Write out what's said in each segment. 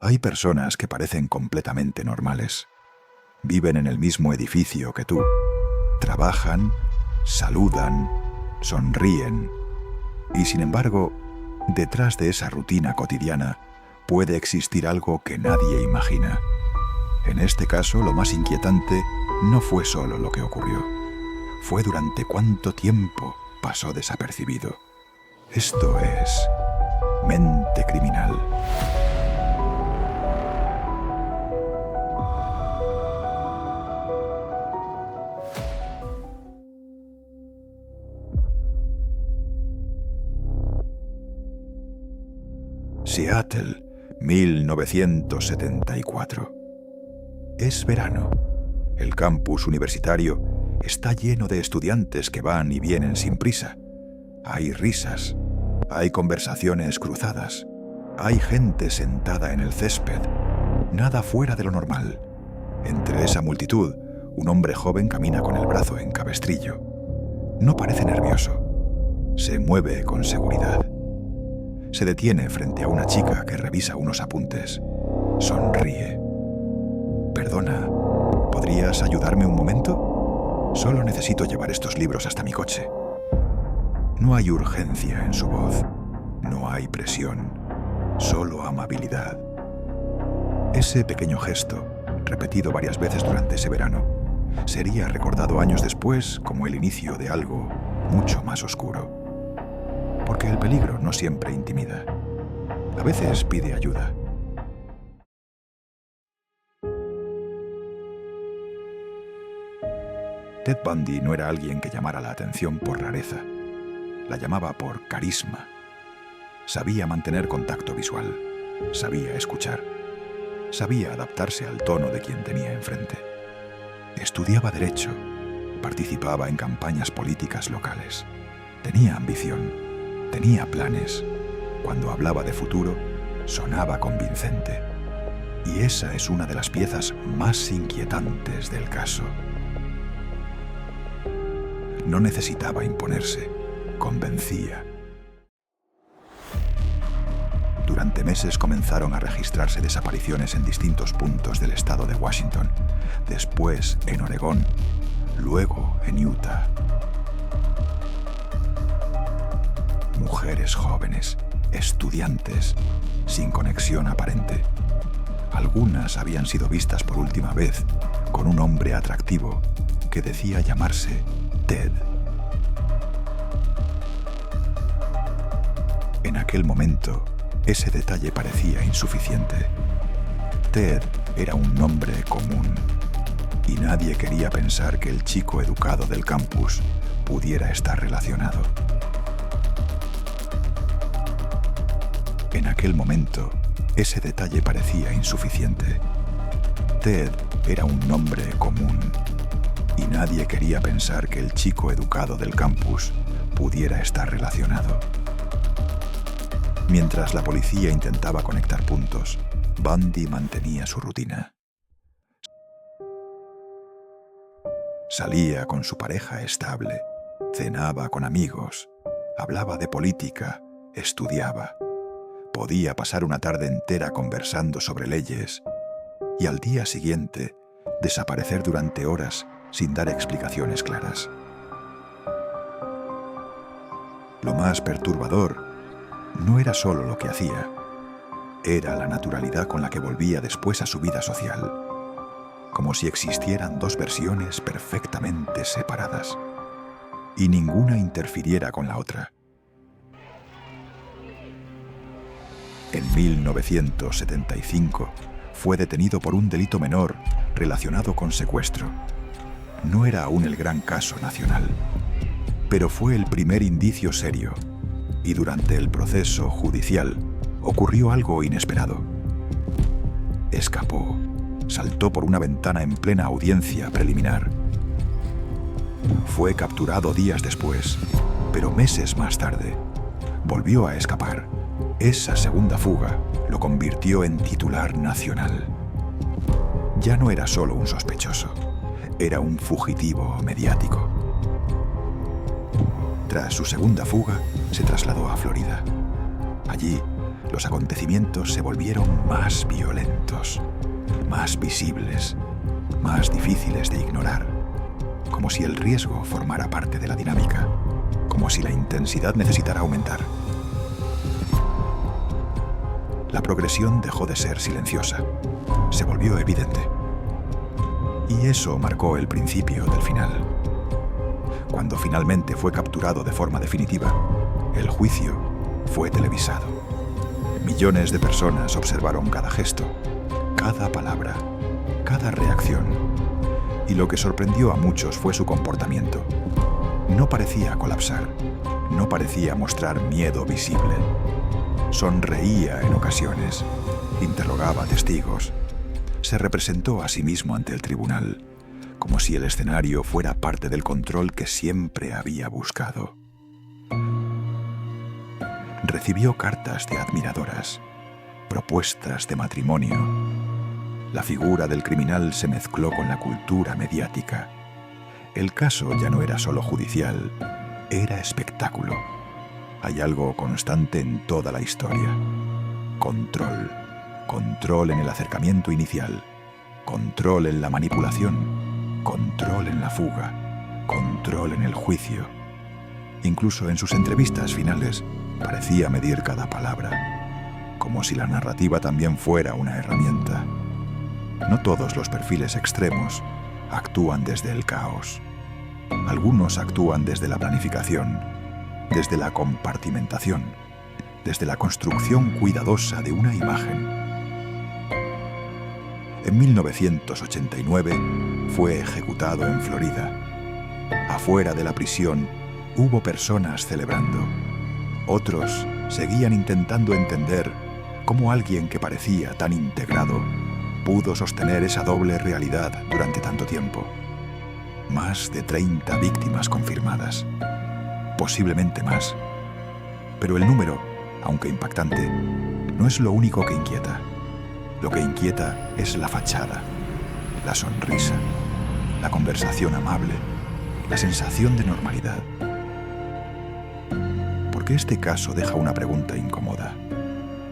Hay personas que parecen completamente normales. Viven en el mismo edificio que tú. Trabajan, saludan, sonríen. Y sin embargo, detrás de esa rutina cotidiana puede existir algo que nadie imagina. En este caso, lo más inquietante no fue solo lo que ocurrió. Fue durante cuánto tiempo pasó desapercibido. Esto es Mente Criminal. Seattle, 1974. Es verano. El campus universitario está lleno de estudiantes que van y vienen sin prisa. Hay risas, hay conversaciones cruzadas, hay gente sentada en el césped. Nada fuera de lo normal. Entre esa multitud, un hombre joven camina con el brazo en cabestrillo. No parece nervioso. Se mueve con seguridad. Se detiene frente a una chica que revisa unos apuntes. Sonríe. «Perdona, ¿podrías ayudarme un momento? Solo necesito llevar estos libros hasta mi coche». No hay urgencia en su voz. No hay presión. Solo amabilidad. Ese pequeño gesto, repetido varias veces durante ese verano, sería recordado años después como el inicio de algo mucho más oscuro. Porque el peligro no siempre intimida. A veces pide ayuda. Ted Bundy no era alguien que llamara la atención por rareza. La llamaba por carisma. Sabía mantener contacto visual. Sabía escuchar. Sabía adaptarse al tono de quien tenía enfrente. Estudiaba derecho. Participaba en campañas políticas locales. Tenía ambición. Tenía planes. Cuando hablaba de futuro, sonaba convincente. Y esa es una de las piezas más inquietantes del caso. No necesitaba imponerse. Convencía. Durante meses comenzaron a registrarse desapariciones en distintos puntos del estado de Washington, después en Oregón, luego en Utah. Mujeres jóvenes, estudiantes, sin conexión aparente. Algunas habían sido vistas por última vez con un hombre atractivo que decía llamarse Ted. En aquel momento, ese detalle parecía insuficiente. Ted era un nombre común y nadie quería pensar que el chico educado del campus pudiera estar relacionado. En aquel momento, ese detalle parecía insuficiente. Ted era un nombre común y nadie quería pensar que el chico educado del campus pudiera estar relacionado. Mientras la policía intentaba conectar puntos, Bundy mantenía su rutina. Salía con su pareja estable, cenaba con amigos, hablaba de política, estudiaba. Podía pasar una tarde entera conversando sobre leyes y al día siguiente desaparecer durante horas sin dar explicaciones claras. Lo más perturbador no era solo lo que hacía, era la naturalidad con la que volvía después a su vida social, como si existieran dos versiones perfectamente separadas y ninguna interfiriera con la otra. En 1975 fue detenido por un delito menor relacionado con secuestro. No era aún el gran caso nacional, pero fue el primer indicio serio, y durante el proceso judicial ocurrió algo inesperado. Escapó, saltó por una ventana en plena audiencia preliminar. Fue capturado días después, pero meses más tarde, volvió a escapar. Esa segunda fuga lo convirtió en titular nacional. Ya no era solo un sospechoso, era un fugitivo mediático. Tras su segunda fuga, se trasladó a Florida. Allí, los acontecimientos se volvieron más violentos, más visibles, más difíciles de ignorar, como si el riesgo formara parte de la dinámica, como si la intensidad necesitara aumentar. La progresión dejó de ser silenciosa, se volvió evidente. Y eso marcó el principio del final. Cuando finalmente fue capturado de forma definitiva, el juicio fue televisado. Millones de personas observaron cada gesto, cada palabra, cada reacción. Y lo que sorprendió a muchos fue su comportamiento. No parecía colapsar, no parecía mostrar miedo visible. Sonreía en ocasiones, interrogaba a testigos, se representó a sí mismo ante el tribunal, como si el escenario fuera parte del control que siempre había buscado. Recibió cartas de admiradoras, propuestas de matrimonio. La figura del criminal se mezcló con la cultura mediática. El caso ya no era solo judicial, era espectáculo. Hay algo constante en toda la historia. Control. Control en el acercamiento inicial. Control en la manipulación. Control en la fuga. Control en el juicio. Incluso en sus entrevistas finales, parecía medir cada palabra, como si la narrativa también fuera una herramienta. No todos los perfiles extremos actúan desde el caos. Algunos actúan desde la planificación, desde la compartimentación, desde la construcción cuidadosa de una imagen. En 1989 fue ejecutado en Florida. Afuera de la prisión hubo personas celebrando. Otros seguían intentando entender cómo alguien que parecía tan integrado pudo sostener esa doble realidad durante tanto tiempo. Más de 30 víctimas confirmadas, posiblemente más. Pero el número, aunque impactante, no es lo único que inquieta. Lo que inquieta es la fachada, la sonrisa, la conversación amable, la sensación de normalidad. Porque este caso deja una pregunta incómoda.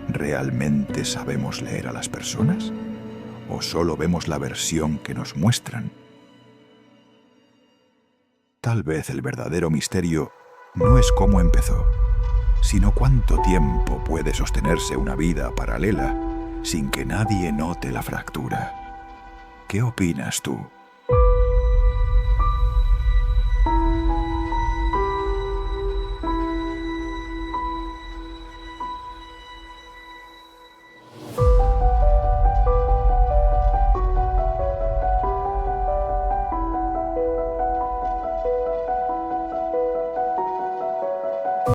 ¿Realmente sabemos leer a las personas? ¿O solo vemos la versión que nos muestran? Tal vez el verdadero misterio no es cómo empezó, sino cuánto tiempo puede sostenerse una vida paralela sin que nadie note la fractura. ¿Qué opinas tú?